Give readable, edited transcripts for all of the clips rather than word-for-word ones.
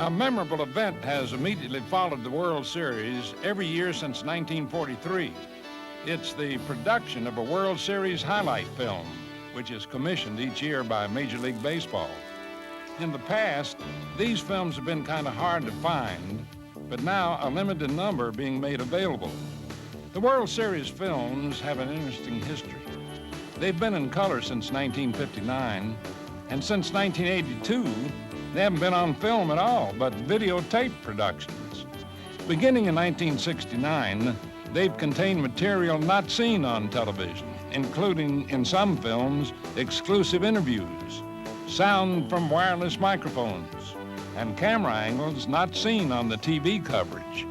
A memorable event has immediately followed the World Series every year since 1943. It's the production of a World Series highlight film, which is commissioned each year by Major League Baseball. In the past, these films have been kind of hard to find, but now a limited number are being made available. The World Series films have an interesting history. They've been in color since 1959, and since 1982, they haven't been on film at all, but videotape productions. Beginning in 1969, they've contained material not seen on television, including, in some films, exclusive interviews, sound from wireless microphones, and camera angles not seen on the TV coverage.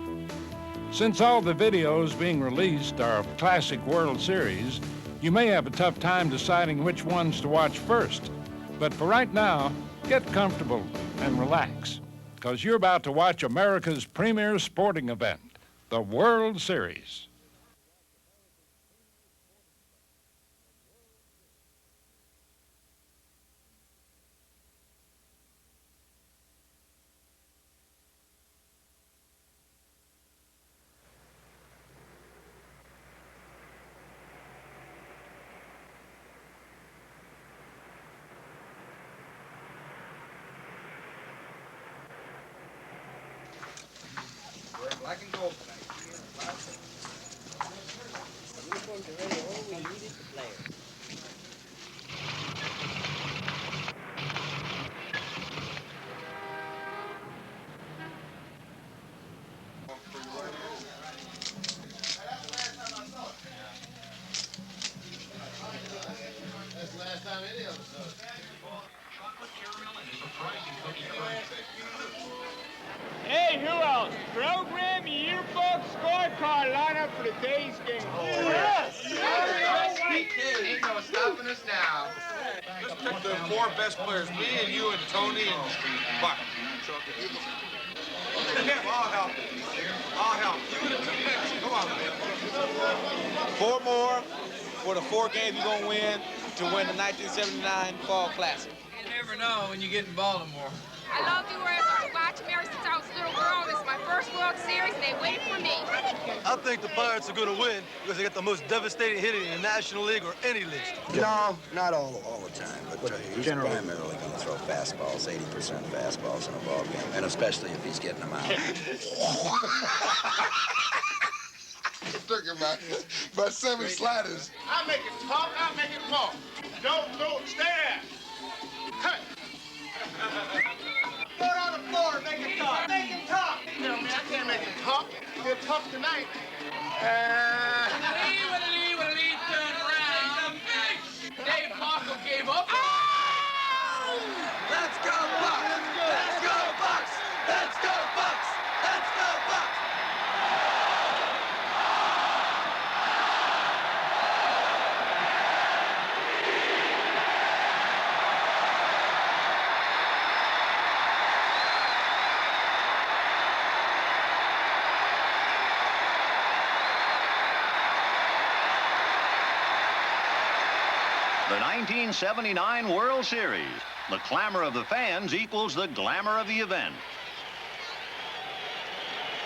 Since all the videos being released are of classic World Series, you may have a tough time deciding which ones to watch first. But for right now, get comfortable and relax, because you're about to watch America's premier sporting event, the World Series. Black and gold tonight. That's the last time any of us saw it. Hey, who else? Program yearbook scorecard lineup for today's game. Yes! Ain't no stopping us now. Let's pick the four best players. Me and you and Tony and Buck. I'll help. I'll help. Come on, man. Four more for the 4 games you're going to win to win the 1979 Fall Classic. You never know when you get in Baltimore. I love the Orioles. I've been watching them ever since I was a little girl. This is my first World Series, and they waited for me. I think the Pirates are going to win because they got the most devastating hitting in the National League or any league. No, not all the time, but he's primarily going to throw fastballs, 80% fastballs in a ball game, and especially if he's getting them out. Took him by 7 sliders. I'll make it talk, I'll make it walk. Don't, stay there. Cut. Throw it on the floor and make it talk. Make it talk. No, man, I can't make it talk. It'll talk tonight. Lee, turned around. Dave Markle gave up. Let's go, Bucks! Let's go, Bucks! Let's go, Bucks! Let's go, Bucks! The 1979 World Series. The clamor of the fans equals the glamour of the event.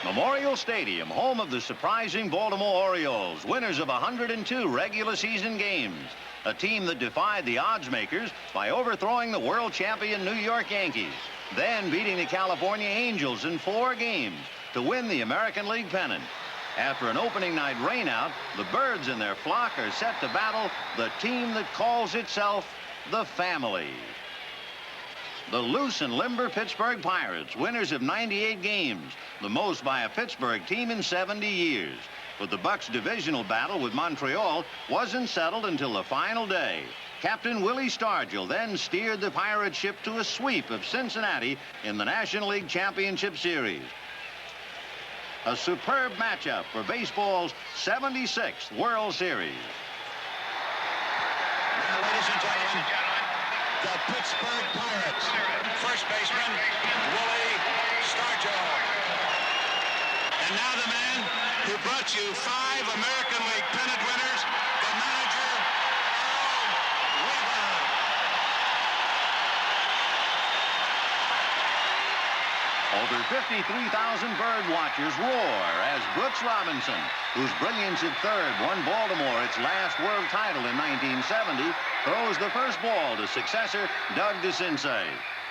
Memorial Stadium, home of the surprising Baltimore Orioles, winners of 102 regular season games. A team that defied the odds makers by overthrowing the world champion New York Yankees, then beating the California Angels in 4 games to win the American League pennant. After an opening night rainout, the birds and their flock are set to battle the team that calls itself the Family. The loose and limber Pittsburgh Pirates, winners of 98 games, the most by a Pittsburgh team in 70 years. But the Bucks' divisional battle with Montreal wasn't settled until the final day. Captain Willie Stargell then steered the pirate ship to a sweep of Cincinnati in the National League Championship Series. A superb matchup for baseball's 76th World Series. Now, ladies and gentlemen, the Pittsburgh Pirates. First baseman, Willie Stargell. And now the man who brought you 5 American League pennant winners, the manager, Earl Weaver. Over 53,000 bird watchers roar as Brooks Robinson, whose brilliance at third won Baltimore its last world title in 1970, throws the first ball to successor Doug DeCinces.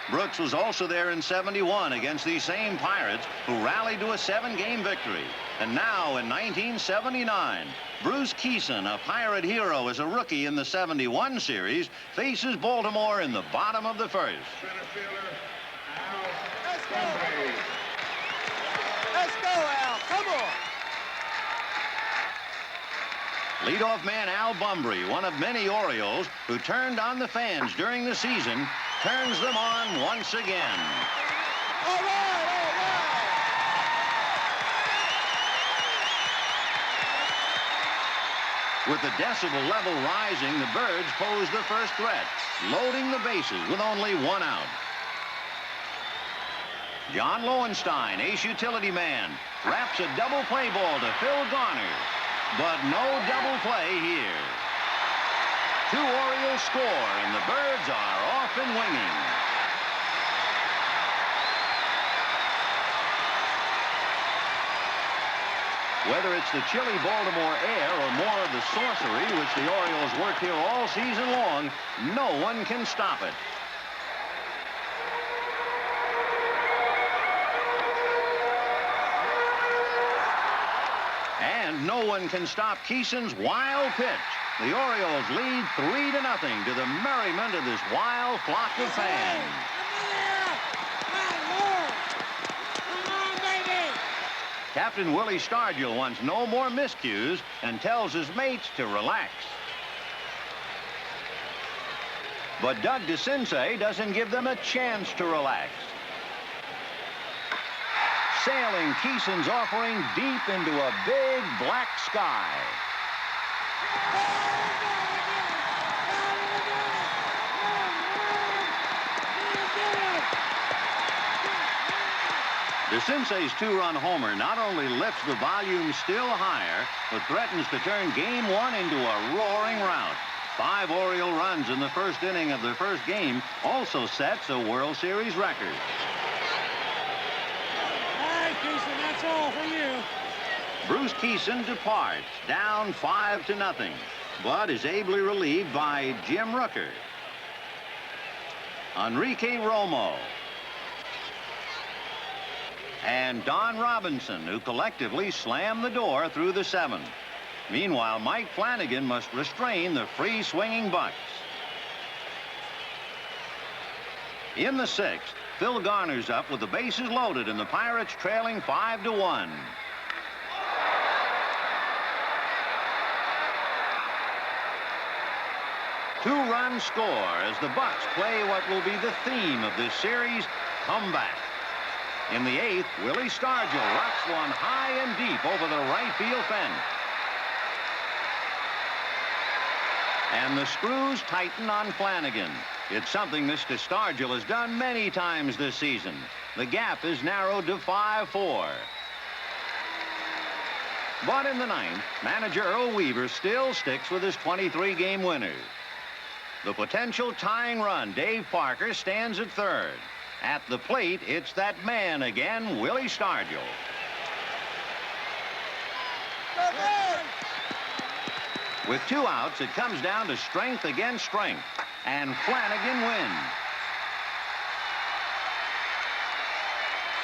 Brooks was also there in '71 against these same Pirates, who rallied to a 7-game victory. And now in 1979, Bruce Kison, a Pirate hero as a rookie in the '71 series, faces Baltimore in the bottom of the first. Let's go! Let's go, Al! Come on! Leadoff man Al Bumbry, one of many Orioles who turned on the fans during the season, turns them on once again. All right, all right! With the decibel level rising, the Birds pose the first threat, loading the bases with only 1 out. John Lowenstein, ace utility man, wraps a double play ball to Phil Garner, but no double play here. 2 Orioles score, and the Birds are off and winging. Whether it's the chilly Baltimore air or more of the sorcery which the Orioles worked here all season long, no one can stop it. And no one can stop Kison's wild pitch. The Orioles lead 3-0 to the merriment of this wild flock of fans. Captain Willie Stargell wants no more miscues and tells his mates to relax. But Doug DeCinces doesn't give them a chance to relax. Sailing Kison's offering deep into a big black sky. DeCinces' 2-run homer not only lifts the volume still higher, but threatens to turn Game 1 into a roaring rout. 5 Oriole runs in the first inning of the first game also sets a World Series record. All right, Kison, that's all for you. Bruce Kison departs, down 5-0, but is ably relieved by Jim Rooker, Enrique Romo, and Don Robinson, who collectively slammed the door through the 7th. Meanwhile, Mike Flanagan must restrain the free-swinging Bucks. In the 6th, Phil Garner's up with the bases loaded and the Pirates trailing 5-1. Two-run score as the Bucks play what will be the theme of this series, comeback. In the 8th, Willie Stargell rocks one high and deep over the right field fence. And the screws tighten on Flanagan. It's something Mr. Stargell has done many times this season. The gap is narrowed to 5-4. But in the 9th, manager Earl Weaver still sticks with his 23-game winner. The potential tying run, Dave Parker, stands at third. At the plate, it's that man again, Willie Stargell. With 2 outs, it comes down to strength against strength, and Flanagan wins.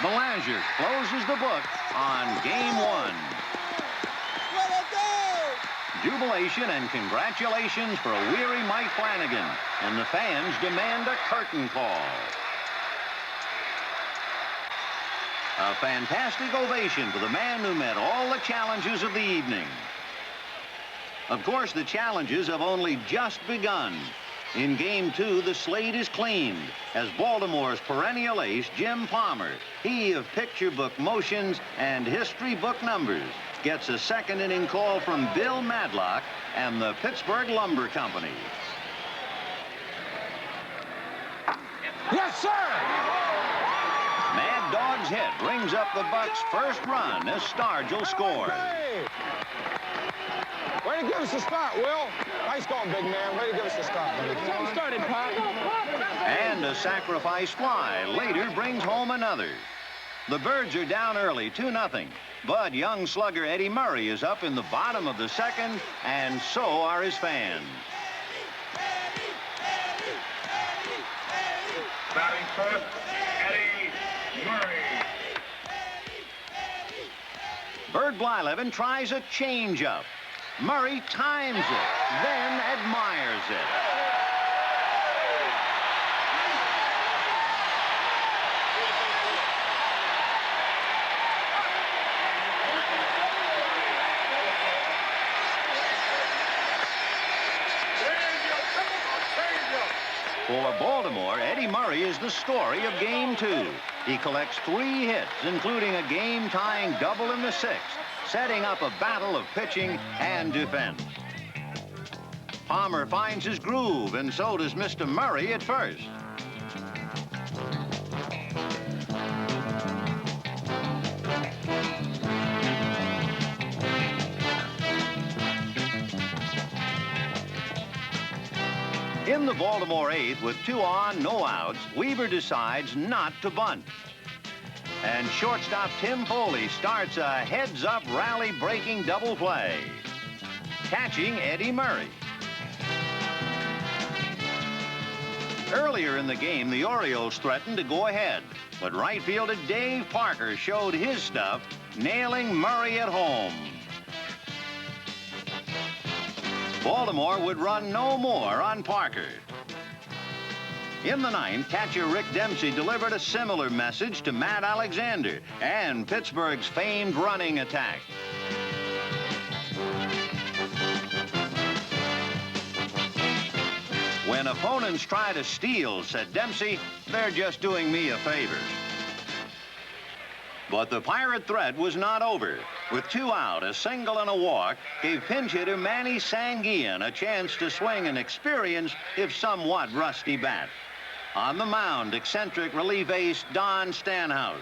Belanger closes the book on Game 1. Jubilation and congratulations for a weary Mike Flanagan, and the fans demand a curtain call. A fantastic ovation for the man who met all the challenges of the evening. Of course, the challenges have only just begun. In Game 2, the slate is cleaned as Baltimore's perennial ace, Jim Palmer, he of picture book motions and history book numbers, gets a second-inning call from Bill Madlock and the Pittsburgh Lumber Company. Yes, sir! Mad Dog's hit brings up the Bucks' first run as Stargell scores. Way to give us a start, Will. Nice going, big man. Way to give us a start. Started, Pop. And a sacrifice fly later brings home another. The Birds are down early, 2-0. But young slugger Eddie Murray is up in the bottom of the second, and so are his fans. Batting first, Eddie Murray. Bert Blyleven tries a changeup. Murray times it, then admires it. For Baltimore, Eddie Murray is the story of Game 2. He collects 3 hits, including a game-tying double in the 6th, setting up a battle of pitching and defense. Palmer finds his groove, and so does Mr. Murray at first. In the Baltimore 8th, with 2 on, no outs, Weaver decides not to bunt. And shortstop Tim Foley starts a heads-up rally-breaking double play, catching Eddie Murray. Earlier in the game, the Orioles threatened to go ahead, but right fielder Dave Parker showed his stuff, nailing Murray at home. Baltimore would run no more on Parker. In the 9th, catcher Rick Dempsey delivered a similar message to Matt Alexander and Pittsburgh's famed running attack. When opponents try to steal, said Dempsey, they're just doing me a favor. But the Pirate threat was not over. With 2 out, a single and a walk gave pinch hitter Manny Sanguillen a chance to swing an experienced, if somewhat rusty bat. On the mound, eccentric relief ace Don Stanhouse.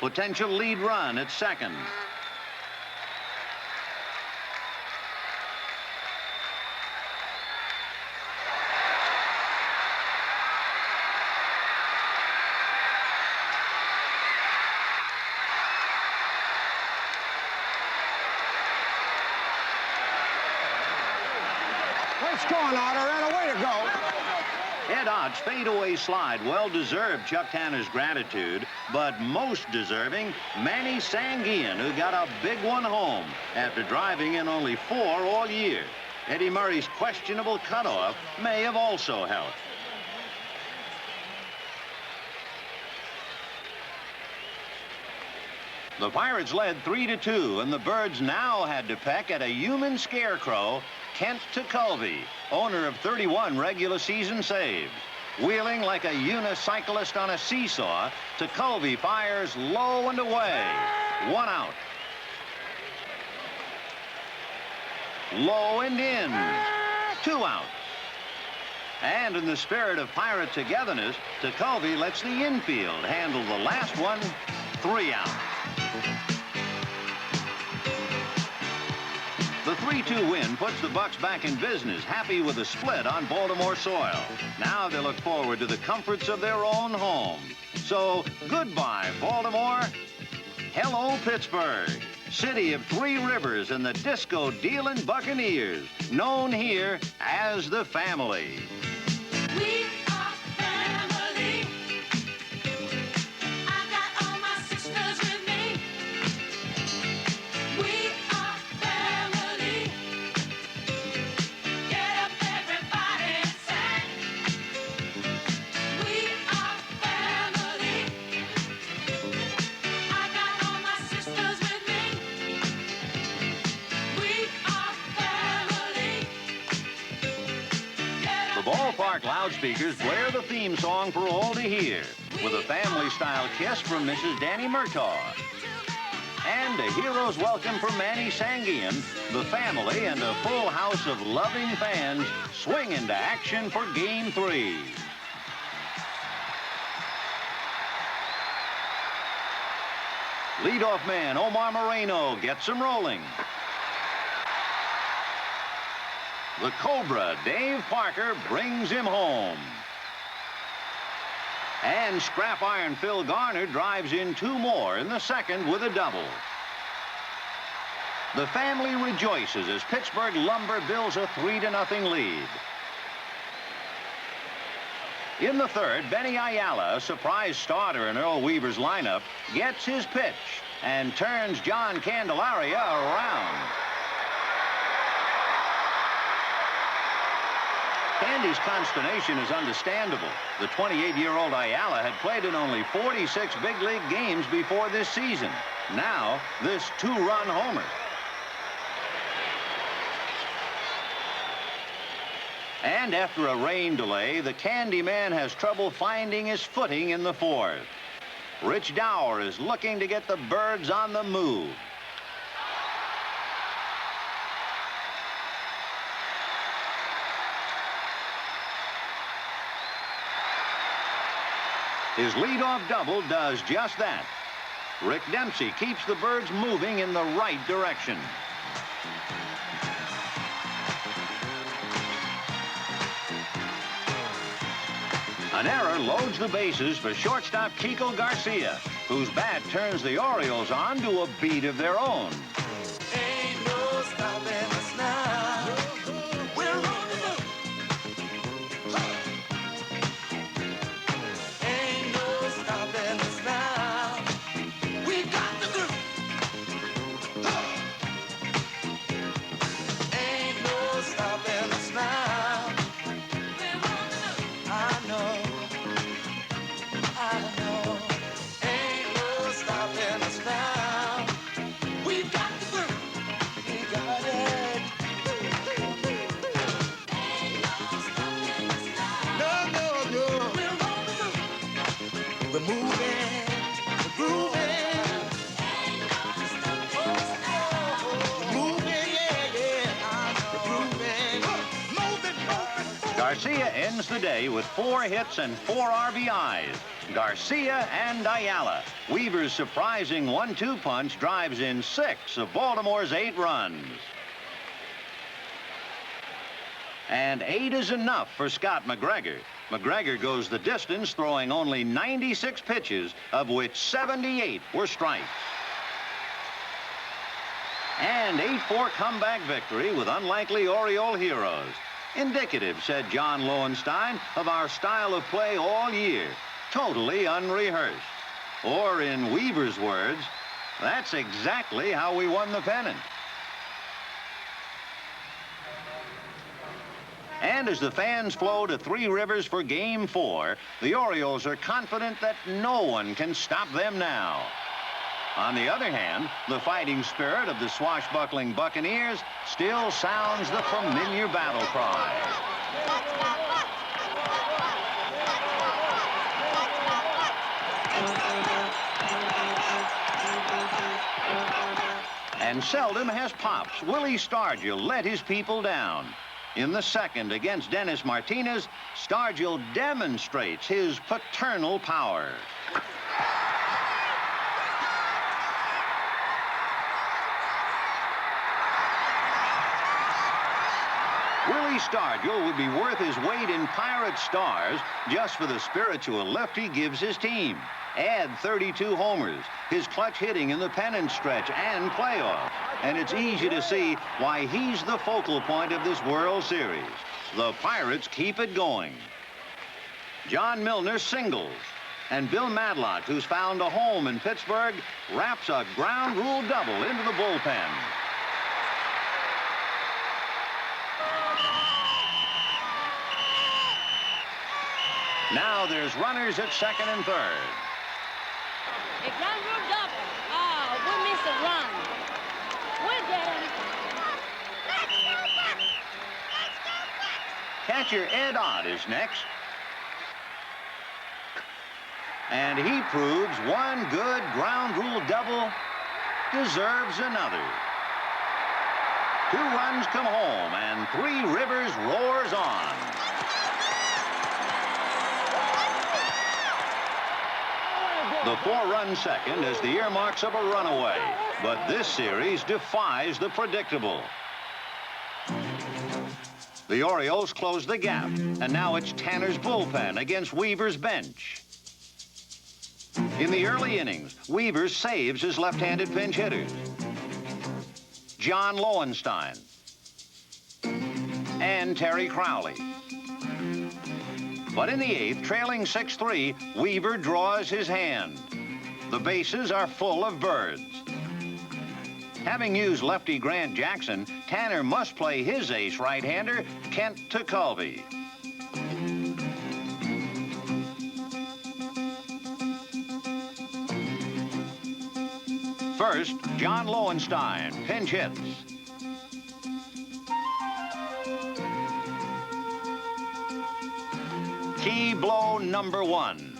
Potential lead run at second. Nice going, Otter, and away to go. Ed Ott's fadeaway slide well-deserved Chuck Tanner's gratitude, but most deserving, Manny Sanguillen, who got a big one home after driving in only 4 all year. Eddie Murray's questionable cutoff may have also helped. The Pirates led 3-2, and the Birds now had to peck at a human scarecrow, Kent Tekulve, owner of 31 regular season saves. Wheeling like a unicyclist on a seesaw, Tekulve fires low and away. 1 out. Low and in. 2 outs. And in the spirit of Pirate togetherness, Tekulve lets the infield handle the last one. 3 outs. The 3-2 win puts the Bucks back in business, happy with a split on Baltimore soil. Now they look forward to the comforts of their own home. So, goodbye, Baltimore. Hello, Pittsburgh, city of 3 rivers and the disco-dealing Buccaneers, known here as the Family. We are family. I got all my sisters with me. We are family. Get up, everybody, and sing. We are family. I got all my sisters with me. We are family. The ballpark loudspeakers blare the theme song for all to hear, with a family-style kiss from Mrs. Danny Murtaugh. And a hero's welcome for Manny Sanguillen, the family, and a full house of loving fans swing into action for Game 3. Leadoff man Omar Moreno gets them rolling. The Cobra, Dave Parker, brings him home. And scrap iron Phil Garner drives in 2 more in the second with a double. The family rejoices as Pittsburgh Lumber builds a 3-0 lead. In the third, Benny Ayala, a surprise starter in Earl Weaver's lineup, gets his pitch and turns John Candelaria around. Candy's consternation is understandable. The 28-year-old Ayala had played in only 46 big league games before this season. Now, this 2-run homer. And after a rain delay, the Candy Man has trouble finding his footing in the fourth. Rich Dower is looking to get the Birds on the move. His leadoff double does just that. Rick Dempsey keeps the Birds moving in the right direction. An error loads the bases for shortstop Chico Garcia, whose bat turns the Orioles on to a beat of their own. Ain't no stopping us now. We're on the move. Ain't no stopping us now. We got the groove. Ain't no stopping us now. We're on the move. I know. Ain't no stopping us now. We got the groove. We got it. Ain't no stopping us now. No. We're on the move. We're moving. We're grooving. Ain't no stopping us now. We're moving, yeah. We're grooving. Moving. Garcia ends the day with 4 hits and 4 RBIs. Garcia and Ayala. Weaver's surprising 1-2 punch drives in 6 of Baltimore's 8 runs. And 8 is enough for Scott McGregor. McGregor goes the distance, throwing only 96 pitches, of which 78 were strikes. And 8-4 comeback victory with unlikely Oriole heroes. Indicative, said John Lowenstein, of our style of play all year. Totally unrehearsed. Or in Weaver's words, that's exactly how we won the pennant. And as the fans flow to Three Rivers for Game 4, the Orioles are confident that no one can stop them now. On the other hand, the fighting spirit of the swashbuckling Buccaneers still sounds the familiar battle cry. And seldom has Pops Willie Stargell let his people down. In the second against Dennis Martinez, Stargell demonstrates his paternal power. Willie Stargell would be worth his weight in Pirate stars just for the spiritual lift he gives his team. Add 32 homers, his clutch hitting in the pennant stretch and playoff, and it's easy to see why he's the focal point of this World Series. The Pirates keep it going. John Milner singles, and Bill Madlock, who's found a home in Pittsburgh, wraps a ground rule double into the bullpen. Now there's runners at second and third. A ground rule double. Oh, we missed a run. We'll get him. Let's go Bucks! Let's go Bucks! Catcher Ed Ott is next. And he proves one good ground rule double deserves another. 2 runs come home, and Three Rivers roars on. The 4-run second is the earmarks of a runaway, but this series defies the predictable. The Orioles close the gap, and now it's Tanner's bullpen against Weaver's bench. In the early innings, Weaver saves his left-handed pinch hitters. John Lowenstein and Terry Crowley. But in the eighth, trailing 6-3, Weaver draws his hand. The bases are full of birds. Having used lefty Grant Jackson, Tanner must play his ace right-hander, Kent Tekulve. First, John Lowenstein pinch hits. Key blow number 1.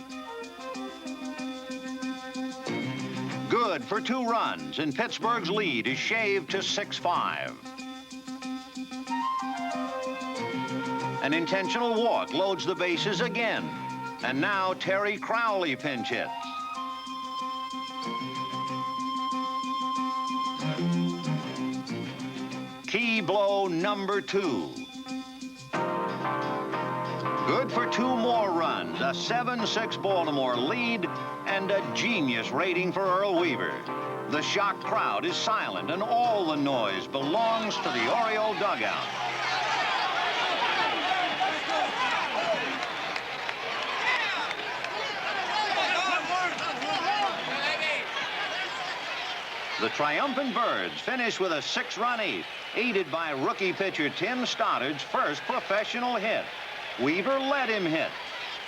Good for 2 runs, and Pittsburgh's lead is shaved to 6-5. An intentional walk loads the bases again. And now Terry Crowley pinch hits. Key blow number 2. Good for 2 more runs, a 7-6 Baltimore lead, and a genius rating for Earl Weaver. The shocked crowd is silent, and all the noise belongs to the Oriole dugout. The triumphant Birds finish with a 6-run 8th, aided by rookie pitcher Tim Stoddard's first professional hit. Weaver let him hit,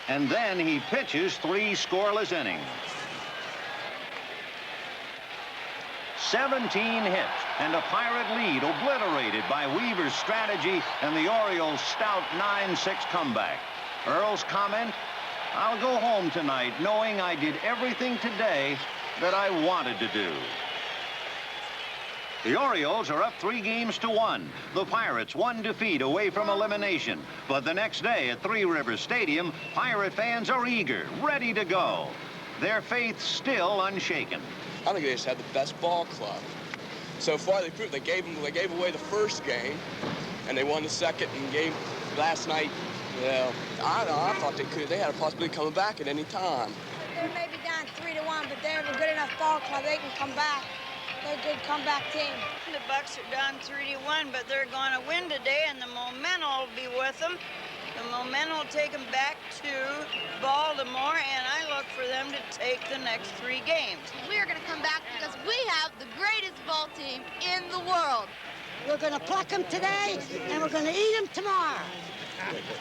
and then he pitches 3 scoreless innings. 17 hits and a Pirate lead obliterated by Weaver's strategy and the Orioles' stout 9-6 comeback. Earl's comment, "I'll go home tonight knowing I did everything today that I wanted to do." The Orioles are up 3-1. The Pirates 1 defeat away from elimination. But the next day at Three Rivers Stadium, Pirate fans are eager, ready to go. Their faith still unshaken. I think they just had the best ball club. So far, they proved they gave away the first game, and they won the second and game last night. Well, I thought they had a possibility of coming back at any time. They're maybe down 3-1, but they're a good enough ball club. They can come back. They're a good comeback team. The Bucks are down 3-1, but they're going to win today, and the momentum will be with them. The momentum will take them back to Baltimore, and I look for them to take the next 3 games. We are going to come back because we have the greatest ball team in the world. We're going to pluck them today, and we're going to eat them tomorrow.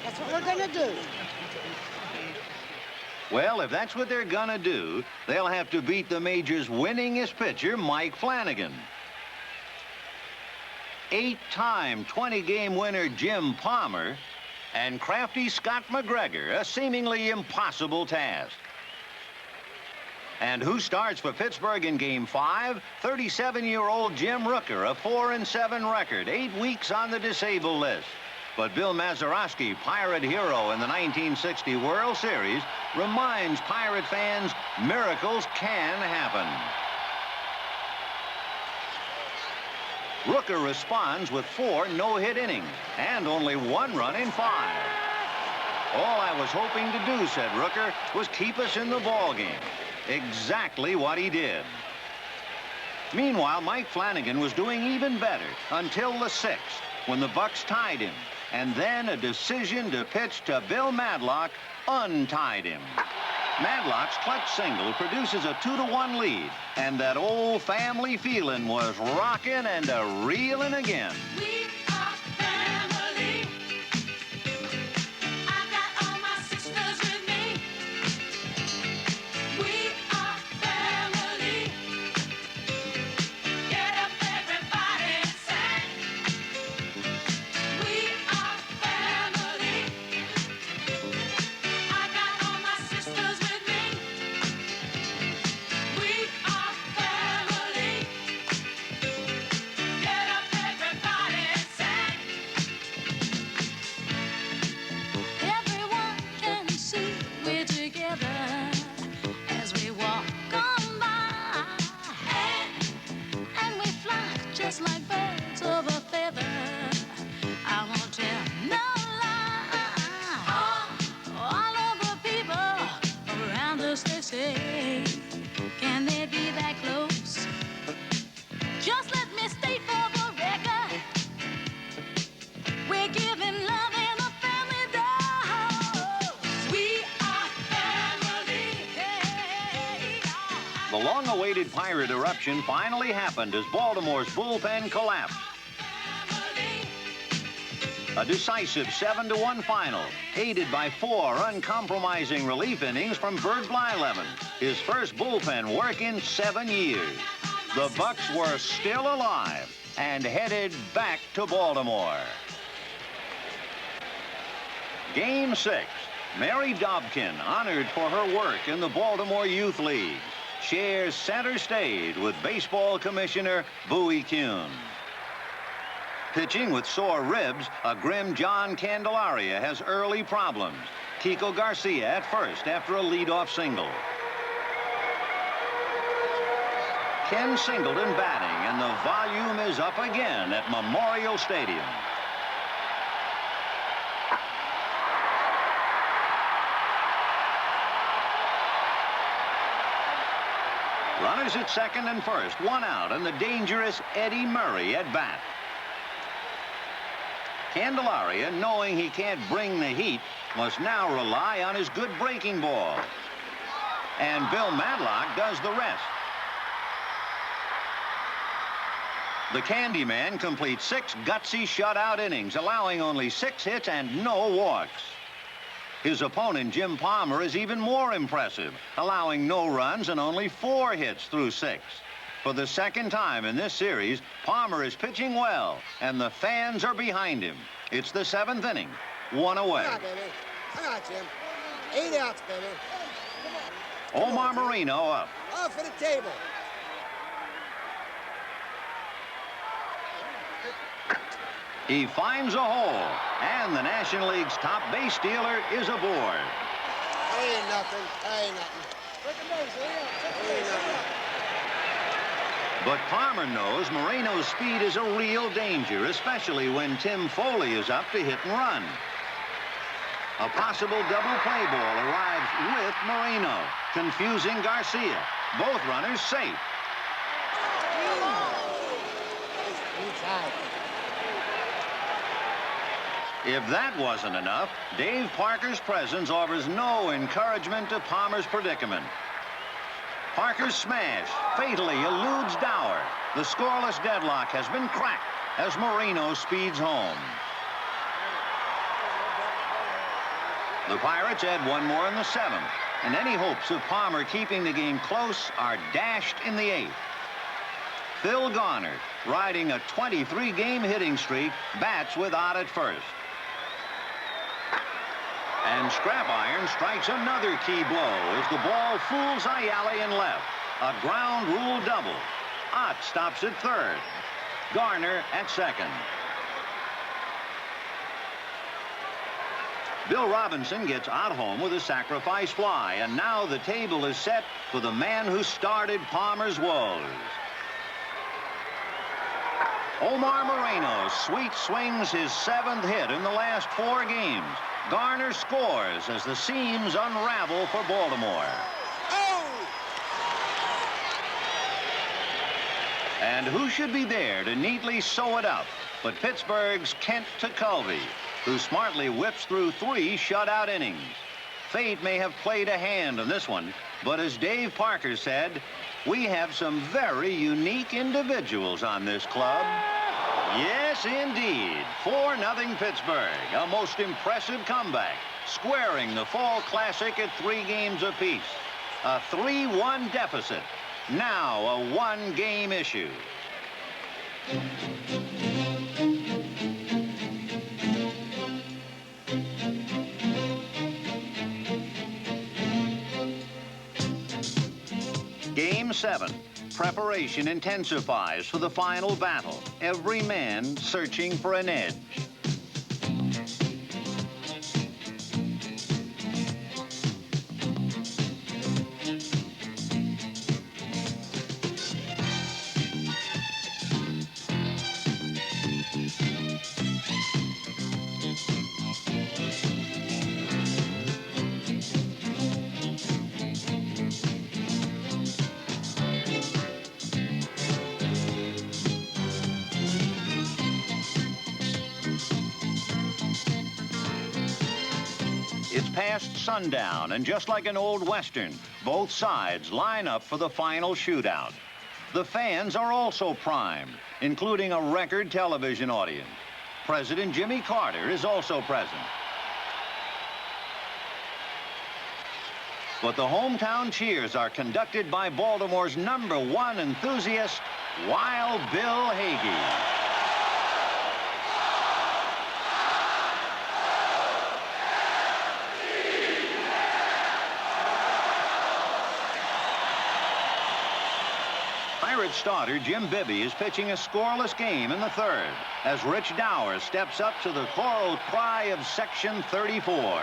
That's what we're going to do. Well, if that's what they're gonna do, they'll have to beat the Major's winningest pitcher, Mike Flanagan. 8-time 20-game winner Jim Palmer, and crafty Scott McGregor, a seemingly impossible task. And who starts for Pittsburgh in Game 5? 37-year-old Jim Rooker, a 4-7 record, 8 weeks on the disabled list. But Bill Mazeroski, Pirate hero in the 1960 World Series, reminds Pirate fans miracles can happen. Rooker responds with 4 no-hit innings and only 1 run in 5. All I was hoping to do, said Rooker, was keep us in the ballgame. Exactly what he did. Meanwhile, Mike Flanagan was doing even better until the 6th, when the Bucks tied him. And then a decision to pitch to Bill Madlock untied him. Madlock's clutch single produces a 2-1 lead, and that old family feeling was rocking and a-reeling again. We are family. I got all my sisters with me. We are family. Get up, everybody, and sing. We are family. I got all my sisters with me. We are family. Get up, everybody. The long-awaited Pirate eruption finally happened as Baltimore's bullpen collapsed. A decisive 7-1 final, aided by 4 uncompromising relief innings from Bert Blyleven, his first bullpen work in 7 years. The Bucks were still alive and headed back to Baltimore. Game 6. Mary Dobkin, honored for her work in the Baltimore Youth League, shares center stage with baseball commissioner Bowie Kuhn. Pitching with sore ribs, a grim John Candelaria has early problems. Kiko Garcia at first after a leadoff single. Ken Singleton batting, and the volume is up again at Memorial Stadium. Runners at second and first, 1 out, and the dangerous Eddie Murray at bat. Candelaria, knowing he can't bring the heat, must now rely on his good breaking ball. And Bill Madlock does the rest. The Candyman completes 6 gutsy shutout innings, allowing only 6 hits and no walks. His opponent, Jim Palmer, is even more impressive, allowing no runs and only 4 hits through 6. For the second time in this series, Palmer is pitching well, and the fans are behind him. It's the 7th inning, 1 away. Come on, baby. Come on, Jim. 8 outs, baby. Omar Marino up. Off for the table. He finds a hole, and the National League's top base stealer is aboard. Ain't nothing. Ain't nothing. Ain't nothing. But Palmer knows Marino's speed is a real danger, especially when Tim Foley is up to hit and run. A possible double play ball arrives with Marino, confusing Garcia. Both runners safe. If that wasn't enough, Dave Parker's presence offers no encouragement to Palmer's predicament. Parker's smash fatally eludes Dower. The scoreless deadlock has been cracked as Marino speeds home. The Pirates add 1 more in the 7th, and any hopes of Palmer keeping the game close are dashed in the 8th. Phil Garner, riding a 23-game hitting streak, bats with Ott at first. And Scrap Iron strikes another key blow as the ball fools Ayala in left. A ground rule double. Ott stops at third. Garner at second. Bill Robinson gets Ott home with a sacrifice fly, and now the table is set for the man who started Palmer's woes. Omar Moreno sweet swings his 7th hit in the last 4 games. Garner scores as the seams unravel for Baltimore. Oh! And who should be there to neatly sew it up but Pittsburgh's Kent Tekulve, who smartly whips through 3 shutout innings. Fate may have played a hand in this one, but as Dave Parker said, we have some very unique individuals on this club. Yes, indeed. 4-0 Pittsburgh, a most impressive comeback, squaring the Fall Classic at 3 games apiece. A 3-1 deficit, now a 1-game issue. Game 7. Preparation intensifies for the final battle. Every man searching for an edge. It's past sundown, and just like an old Western, both sides line up for the final shootout. The fans are also primed, including a record television audience. President Jimmy Carter is also present. But the hometown cheers are conducted by Baltimore's #1 enthusiast, Wild Bill Hagee. Pirates starter Jim Bibby is pitching a scoreless game in the third as Rich Dower steps up to the choral cry of Section 34.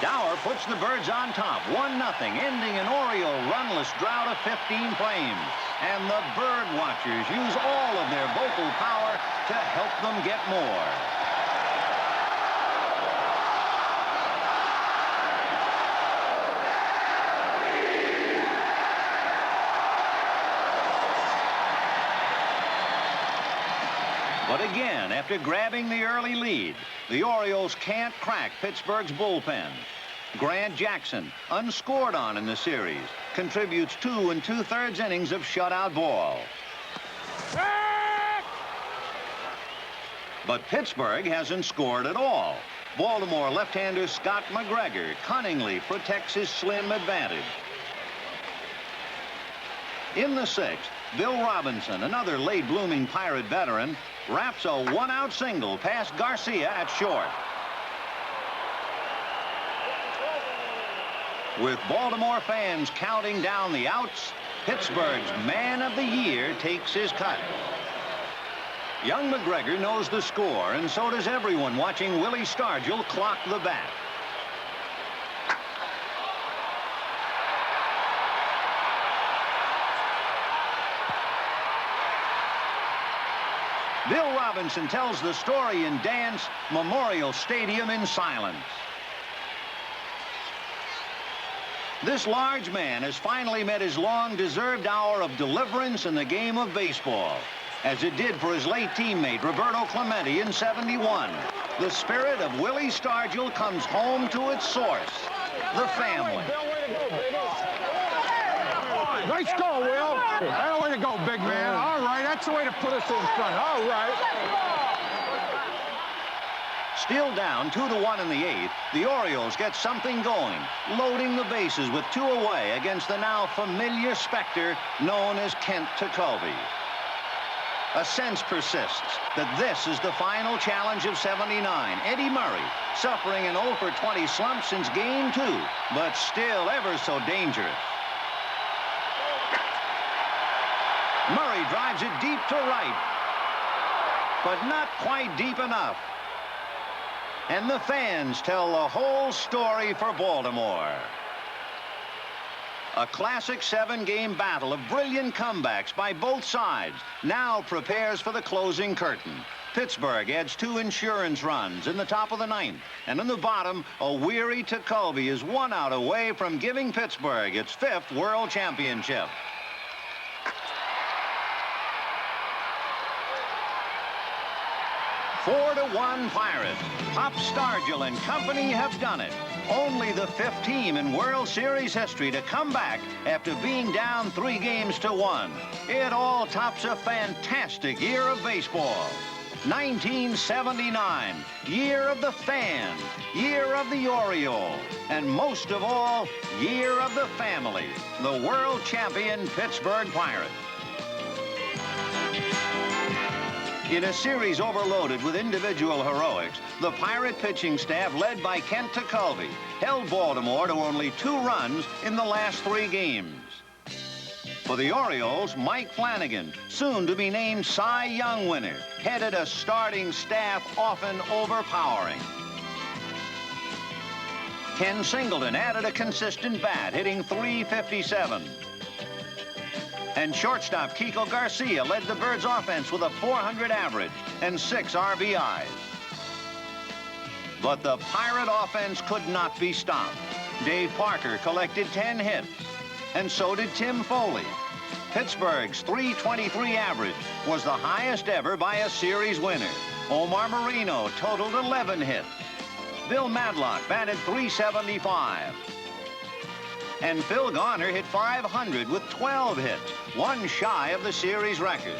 Dower puts the Birds on top, 1-0, ending an Oriole runless drought of 15 frames. And the Bird watchers use all of their vocal power to help them get more. But again, after grabbing the early lead, the Orioles can't crack Pittsburgh's bullpen. Grant Jackson, unscored on in the series, contributes 2 2/3 innings of shutout ball. But Pittsburgh hasn't scored at all. Baltimore left-hander Scott McGregor cunningly protects his slim advantage. In the sixth, Bill Robinson, another late-blooming Pirate veteran, wraps a one-out single past Garcia at short. With Baltimore fans counting down the outs, Pittsburgh's Man of the Year takes his cut. Young McGregor knows the score, and so does everyone watching Willie Stargell clock the bat. Bill Robinson tells the story in Dance Memorial Stadium in silence. This large man has finally met his long-deserved hour of deliverance in the game of baseball, as it did for his late teammate Roberto Clemente in '71. The spirit of Willie Stargell comes home to its source, the family. Nice go, Will. That way to go, big man. All right, that's the way to put us in front. All right. Still down 2-1 in the eighth, the Orioles get something going, loading the bases with 2 away against the now familiar specter known as Kent Tekulve. A sense persists that this is the final challenge of '79. Eddie Murray, suffering an 0-for-20 slump since Game 2, but still ever so dangerous. Murray drives it deep to right, but not quite deep enough. And the fans tell the whole story for Baltimore. A classic 7-game battle of brilliant comebacks by both sides now prepares for the closing curtain. Pittsburgh adds 2 insurance runs in the top of the 9th. And in the bottom, a weary Tekulve is 1 out away from giving Pittsburgh its 5th World Championship. Four to 1 Pirates. Pop Stargell and company have done it. Only the 5th team in World Series history to come back after being down 3 games to 1. It all tops a fantastic year of baseball. 1979, year of the fan, year of the Oriole, and most of all, year of the family, the world champion Pittsburgh Pirates. In a series overloaded with individual heroics, the Pirate pitching staff, led by Kent Tekulve, held Baltimore to only 2 runs in the last 3 games. For the Orioles, Mike Flanagan, soon to be named Cy Young winner, headed a starting staff often overpowering. Ken Singleton added a consistent bat, hitting .357. And shortstop Kiko Garcia led the Birds offense with a .400 average and 6 RBIs. But the Pirate offense could not be stopped. Dave Parker collected 10 hits, and so did Tim Foley. Pittsburgh's .323 average was the highest ever by a series winner. Omar Marino totaled 11 hits. Bill Madlock batted .375. And Phil Garner hit .500 with 12 hits, one shy of the series record.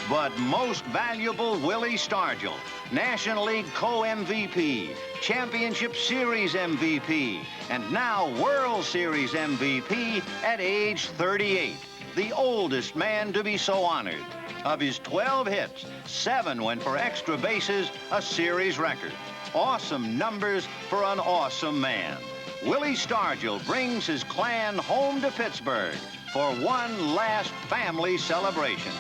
But most valuable, Willie Stargell, National League co-MVP, Championship Series MVP, and now World Series MVP at age 38, the oldest man to be so honored. Of his 12 hits, 7 went for extra bases, a series record. Awesome numbers for an awesome man. Willie Stargell brings his clan home to Pittsburgh for one last family celebration.